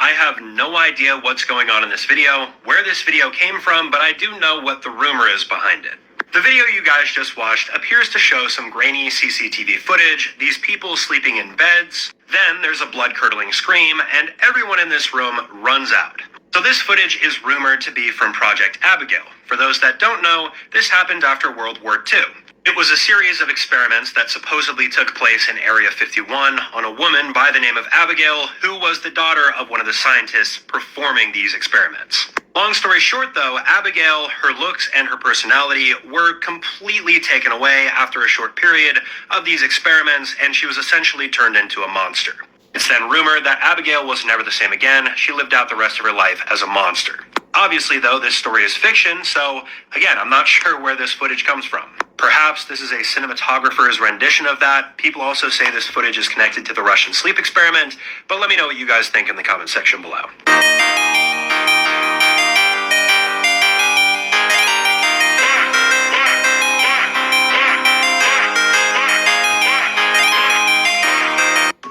I have no idea what's going on in this video, where this video came from, but I do know what the rumor is behind it. The video you guys just watched appears to show some grainy CCTV footage, these people sleeping in beds, then there's a blood-curdling scream, and everyone in this room runs out. So this footage is rumored to be from Project Abigail. For those that don't know, this happened after World War II. It was a series of experiments that supposedly took place in Area 51 on a woman by the name of Abigail, who was the daughter of one of the scientists performing these experiments. Long story short though, Abigail, her looks and her personality were completely taken away after a short period of these experiments, and she was essentially turned into a monster. It's then rumored that Abigail was never the same again. She lived out the rest of her life as a monster. Obviously though, this story is fiction, so again, I'm not sure where this footage comes from. Perhaps this is a cinematographer's rendition of that. People also say this footage is connected to the Russian sleep experiment, but let me know what you guys think in the comment section below.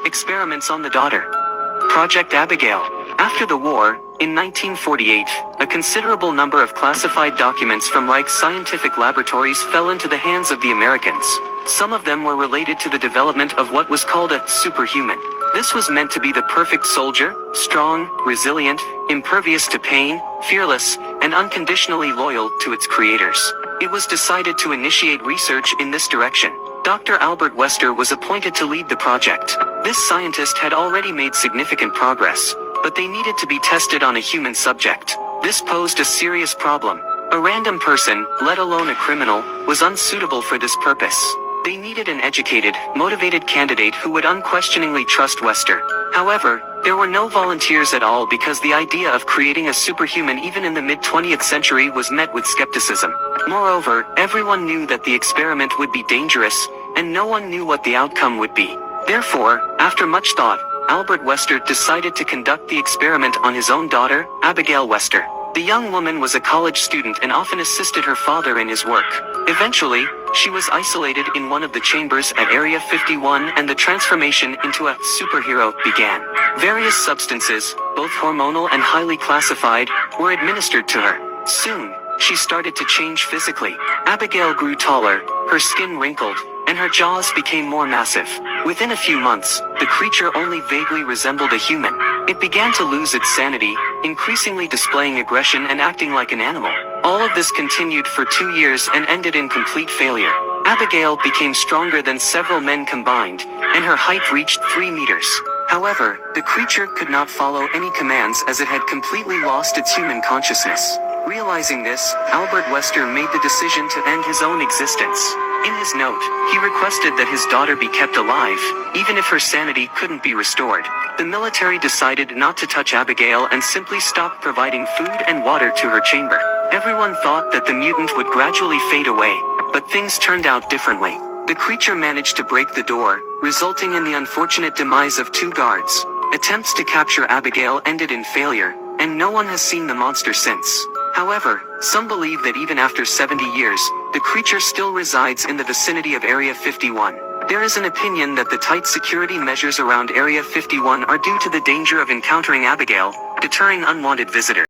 Experiments on the daughter. Project Abigail. After the war, in 1948, a considerable number of classified documents from Reich's scientific laboratories fell into the hands of the Americans. Some of them were related to the development of what was called a superhuman. This was meant to be the perfect soldier, strong, resilient, impervious to pain, fearless, and unconditionally loyal to its creators. It was decided to initiate research in this direction. Dr. Albert Wester was appointed to lead the project. This scientist had already made significant progress, but they needed to be tested on a human subject. This posed a serious problem. A random person, let alone a criminal, was unsuitable for this purpose. They needed an educated, motivated candidate who would unquestioningly trust Wester. However, there were no volunteers at all because the idea of creating a superhuman even in the mid-20th century was met with skepticism. Moreover, everyone knew that the experiment would be dangerous, and no one knew what the outcome would be. Therefore, after much thought, Albert Wester decided to conduct the experiment on his own daughter, Abigail Wester. The young woman was a college student and often assisted her father in his work. Eventually, she was isolated in one of the chambers at Area 51 and the transformation into a superhero began. Various substances, both hormonal and highly classified, were administered to her. Soon, she started to change physically. Abigail grew taller, her skin wrinkled, and her jaws became more massive. Within a few months, the creature only vaguely resembled a human. It began to lose its sanity, increasingly displaying aggression and acting like an animal. All of this continued for 2 years and ended in complete failure. Abigail became stronger than several men combined, and her height reached 3 meters. However, the creature could not follow any commands as it had completely lost its human consciousness. Realizing this, Albert Wester made the decision to end his own existence. In his note, he requested that his daughter be kept alive, even if her sanity couldn't be restored. The military decided not to touch Abigail and simply stopped providing food and water to her chamber. Everyone thought that the mutant would gradually fade away, but things turned out differently. The creature managed to break the door, resulting in the unfortunate demise of 2 guards. Attempts to capture Abigail ended in failure, and no one has seen the monster since. However, some believe that even after 70 years, the creature still resides in the vicinity of Area 51. There is an opinion that the tight security measures around Area 51 are due to the danger of encountering Abigail, deterring unwanted visitors.